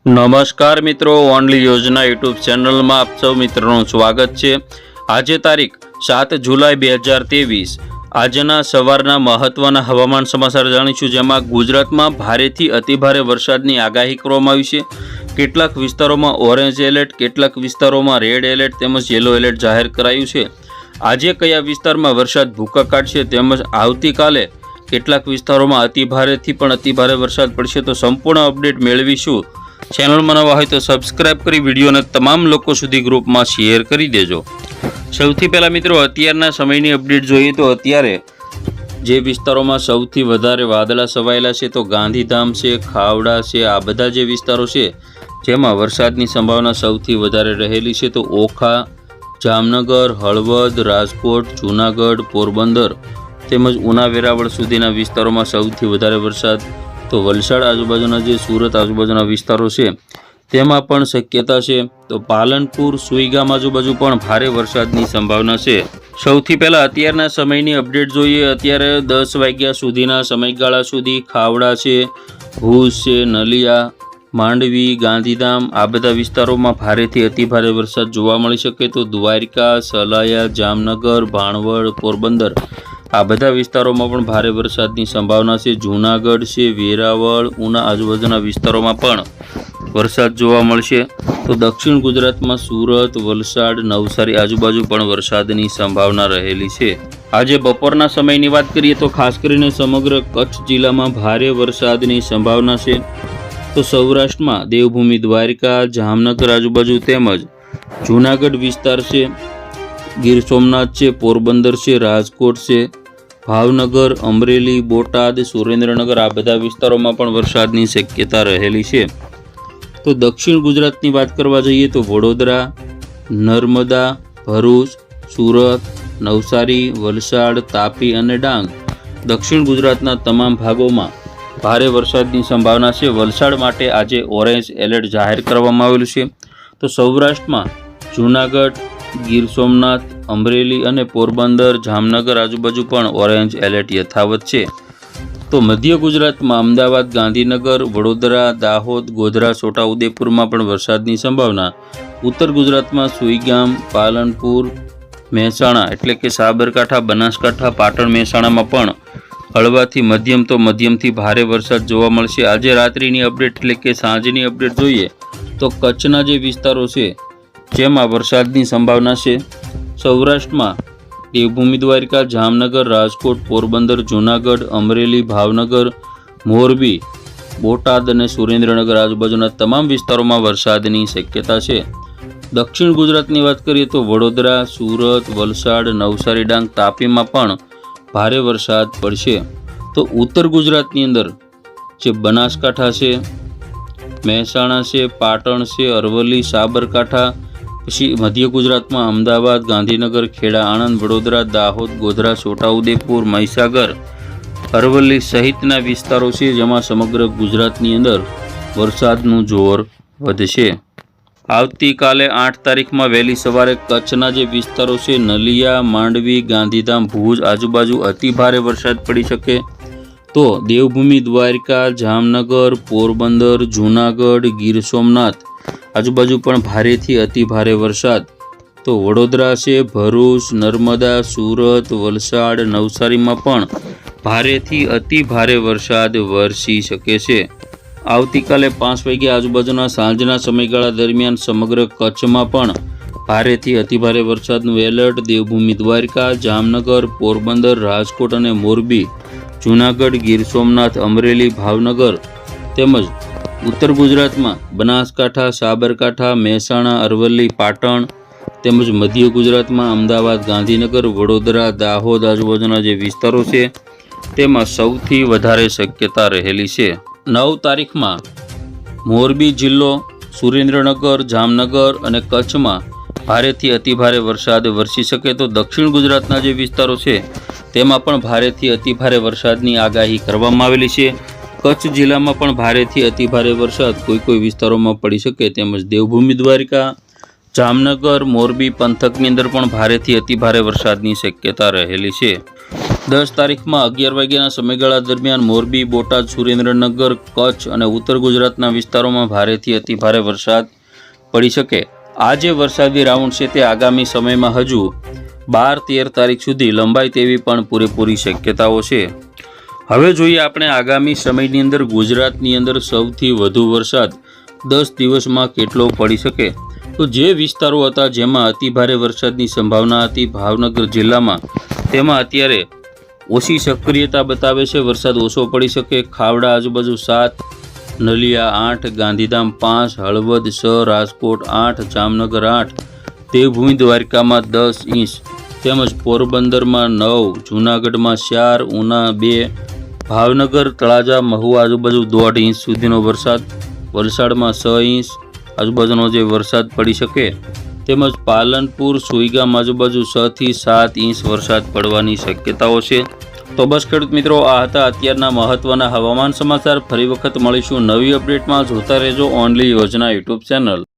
નમસ્કાર મિત્રો, ઓનલી યોજના યુટ્યુબ ચેનલમાં આપ સૌ મિત્રોનું સ્વાગત છે। આજે તારીખ 7 જુલાઈ 2023 આજના સવારના મહત્વના હવામાન સમાચાર જાણીશું, જેમાં ગુજરાતમાં ભારેથી અતિભારે વરસાદની આગાહી કરવામાં આવી છે। કેટલાક વિસ્તારોમાં ઓરેન્જ એલર્ટ, કેટલાક વિસ્તારોમાં રેડ એલર્ટ તેમજ યલો એલર્ટ જાહેર કરાયું છે। આજે કયા વિસ્તારમાં વરસાદ ભૂકા કાઢશે તેમજ આવતીકાલે કેટલાક વિસ્તારોમાં અતિભારેથી પણ અતિભારે વરસાદ પડશે, તો સંપૂર્ણ અપડેટ મેળવીશું। ચેનલમાં નવા હોય તો સબસ્ક્રાઇબ કરી વિડીયોને તમામ લોકો સુધી ગ્રુપમાં શેર કરી દેજો। સૌથી પહેલાં મિત્રો અત્યારના સમયની અપડેટ જોઈએ તો અત્યારે જે વિસ્તારોમાં સૌથી વધારે વાદળા છવાયેલા છે તો ગાંધીધામ છે, ખાવડા છે, આ બધા જે વિસ્તારો છે જેમાં વરસાદની સંભાવના સૌથી વધારે રહેલી છે। તો ઓખા, જામનગર, હળવદ, રાજકોટ, જૂનાગઢ, પોરબંદર તેમજ ઉના વેરાવળ સુધીના વિસ્તારોમાં સૌથી વધારે વરસાદ, તો વલસાડ આજુબાજુના જે સુરત આજુબાજુના વિસ્તારો છે તેમાં પણ શક્યતા છે। તો પાલનપુર, સુઈગામ આજુબાજુ પણ ભારે વરસાદની સંભાવના છે। સૌથી પહેલાં અત્યારના સમયની અપડેટ જોઈએ। અત્યારે 10 વાગ્યા સુધીના સમયગાળા સુધી ખાવડા છે, ભુજ છે, નલિયા, માંડવી, ગાંધીધામ આ બધા વિસ્તારોમાં ભારેથી અતિભારે વરસાદ જોવા મળી શકે। તો દ્વારકા, સલાયા, જામનગર, ભાણવડ, પોરબંદર આ બધા વિસ્તારોમાં પણ ભારે વરસાદની સંભાવના છે। જૂનાગઢ છે, વેરાવળ, ઉના આજુબાજુના વિસ્તારોમાં પણ વરસાદ જોવા મળશે। તો દક્ષિણ ગુજરાતમાં સુરત, વલસાડ, નવસારી આજુબાજુ પણ વરસાદની સંભાવના રહેલી છે। આજે બપોરના સમયની વાત કરીએ તો ખાસ કરીને સમગ્ર કચ્છ જિલ્લામાં ભારે વરસાદની સંભાવના છે। તો સૌરાષ્ટ્રમાં દેવભૂમિ દ્વારકા, જામનગર આજુબાજુ તેમજ જૂનાગઢ વિસ્તાર છે, ગીર સોમનાથ છે, પોરબંદર છે, રાજકોટ છે, ભાવનગર, અમરેલી, બોટાદ, સુરેન્દ્રનગર આ બધા વિસ્તારોમાં પણ વરસાદની શક્યતા રહેલી છે। તો દક્ષિણ ગુજરાતની વાત કરવા જઈએ તો વડોદરા, નર્મદા, ભરૂચ, સુરત, નવસારી, વલસાડ, તાપી અને ડાંગ દક્ષિણ ગુજરાતના તમામ ભાગોમાં ભારે વરસાદની સંભાવના છે। વલસાડ માટે આજે ઓરેન્જ એલર્ટ જાહેર કરવામાં આવેલું છે। તો સૌરાષ્ટ્રમાં જૂનાગઢ, ગીર સોમનાથ, અમરેલી અને પોરબંદર, જામનગર આજુબાજુ પણ ઓરેન્જ એલર્ટ યથાવત છે। તો મધ્ય ગુજરાતમાં અમદાવાદ, ગાંધીનગર, વડોદરા, દાહોદ, ગોધરા, છોટાઉદેપુરમાં પણ વરસાદની સંભાવના। ઉત્તર ગુજરાતમાં સુઈગામ, પાલનપુર, મહેસાણા એટલે કે સાબરકાંઠા, બનાસકાંઠા, પાટણ, મહેસાણામાં પણ હળવાથી મધ્યમ તો મધ્યમથી ભારે વરસાદ જોવા મળશે। આજે રાત્રિની અપડેટ એટલે કે સાંજની અપડેટ જોઈએ તો કચ્છના જે વિસ્તારો છે જેમાં વરસાદની સંભાવના છે સૌરાષ્ટ્રમાં દેવભૂમિ દ્વારકા, જામનગર, રાજકોટ, પોરબંદર, જૂનાગઢ, અમરેલી, ભાવનગર, મોરબી, બોટાદ અને સુરેન્દ્રનગર આજુબાજુના તમામ વિસ્તારોમાં વરસાદની શક્યતા છે। દક્ષિણ ગુજરાતની વાત કરીએ તો વડોદરા, સુરત, વલસાડ, નવસારી, ડાંગ, તાપીમાં પણ ભારે વરસાદ પડશે। તો ઉત્તર ગુજરાતની અંદર જે બનાસકાંઠા છે, મહેસાણા છે, પાટણ છે, અરવલ્લી, સાબરકાંઠા, પછી મધ્ય ગુજરાતમાં અમદાવાદ, ગાંધીનગર, ખેડા, આણંદ, વડોદરા, દાહોદ, ગોધરા, છોટાઉદેપુર, મહીસાગર, અરવલ્લી સહિતના વિસ્તારો છે જેમાં સમગ્ર ગુજરાતની અંદર વરસાદનું જોર વધશે। આવતીકાલે 8 તારીખમાં વહેલી સવારે કચ્છના જે વિસ્તારો છે નલિયા, માંડવી, ગાંધીધામ, ભુજ આજુબાજુ અતિભારે વરસાદ પડી શકે। તો દેવભૂમિ દ્વારકા, જામનગર, પોરબંદર, જૂનાગઢ, ગીર સોમનાથ આજુબાજુ પણ ભારેથી અતિભારે વરસાદ। તો વડોદરા છે, ભરૂચ, નર્મદા, સુરત, વલસાડ, નવસારીમાં પણ ભારેથી અતિભારે વરસાદ વરસી શકે છે। આવતીકાલે 5 વાગ્યા આજુબાજુના સાંજના સમયગાળા દરમિયાન સમગ્ર કચ્છમાં પણ ભારેથી અતિભારે વરસાદનું એલર્ટ દેવભૂમિ દ્વારકા, જામનગર, પોરબંદર, રાજકોટ અને મોરબી, જૂનાગઢ, ગીર સોમનાથ, અમરેલી, ભાવનગર તેમજ ઉત્તર ગુજરાતમાં બનાસકાંઠા, સાબરકાંઠા, મહેસાણા, અરવલ્લી, પાટણ તેમજ મધ્ય ગુજરાતમાં અમદાવાદ, ગાંધીનગર, વડોદરા, દાહોદ આજુબાજુના જે વિસ્તારો છે તેમાં સૌથી વધારે શક્યતા રહેલી છે। 9 તારીખમાં મોરબી જિલ્લો, સુરેન્દ્રનગર, જામનગર અને કચ્છમાં ભારેથી અતિભારે વરસાદ વરસી શકે। તો દક્ષિણ ગુજરાતના જે વિસ્તારો છે તેમાં પણ ભારેથી અતિભારે વરસાદની આગાહી કરવામાં આવેલી છે। કચ્છ જિલ્લામાં પણ ભારેથી અતિભારે વરસાદ કોઈ વિસ્તારોમાં પડી શકે તેમજ દેવભૂમિ દ્વારકા, જામનગર મોરબી પંથકની અંદર પણ ભારેથી અતિભારે વરસાદની શક્યતા રહેલી છે. 10 તારીખમાં 11 વાગ્યાના સમયગાળા દરમિયાન મોરબી, બોટાદ, સુરેન્દ્રનગર, કચ્છ અને ઉત્તર ગુજરાતના વિસ્તારોમાં ભારેથી અતિભારે વરસાદ પડી શકે. આ જે વરસાદી રાઉન્ડ છે તે આગામી સમયમાં હજુ 12-13 તારીખ સુધી લંબાય તેવી પણ પૂરેપૂરી શક્યતાઓ છે. હવે જોઈએ આપણે આગામી સમયની અંદર ગુજરાતની અંદર સૌથી વધુ વરસાદ 10 દિવસમાં કેટલો પડી શકે. તો જે વિસ્તારો હતા જેમાં અતિભારે વરસાદની સંભાવના હતી ભાવનગર જિલ્લામાં, તેમાં અત્યારે ઓછી સક્રિયતા બતાવે છે. વરસાદ ઓછો પડી શકે. ખાવડા આજુબાજુ 7, નલિયા 8, ગાંધીધામ 5, હળવદ 6, રાજકોટ 8, જામનગર 8, દેવભૂમિ દ્વારકામાં 10 ઇંચ, તેમજ પોરબંદરમાં 9, જૂનાગઢમાં 4, ઉના 2, ભાવનગર, તળાજા, મહુવા આજુબાજુ 1.5 ઇંચ સુધીનો વરસાદ, વલસાડમાં 6 ઇંચ આજુબાજુનો જે વરસાદ પડી શકે, તેમજ પાલનપુર, સુઈગામ આજુબાજુ 6 થી 7 ઇંચ વરસાદ પડવાની શક્યતાઓ છે. તો બસ ખેડૂત મિત્રો, આ હતા અત્યારના મહત્વના હવામાન સમાચાર. ફરી વખત મળીશું નવી અપડેટમાં. જોતા રહેજો ઓનલી યોજના યુટ્યુબ ચેનલ.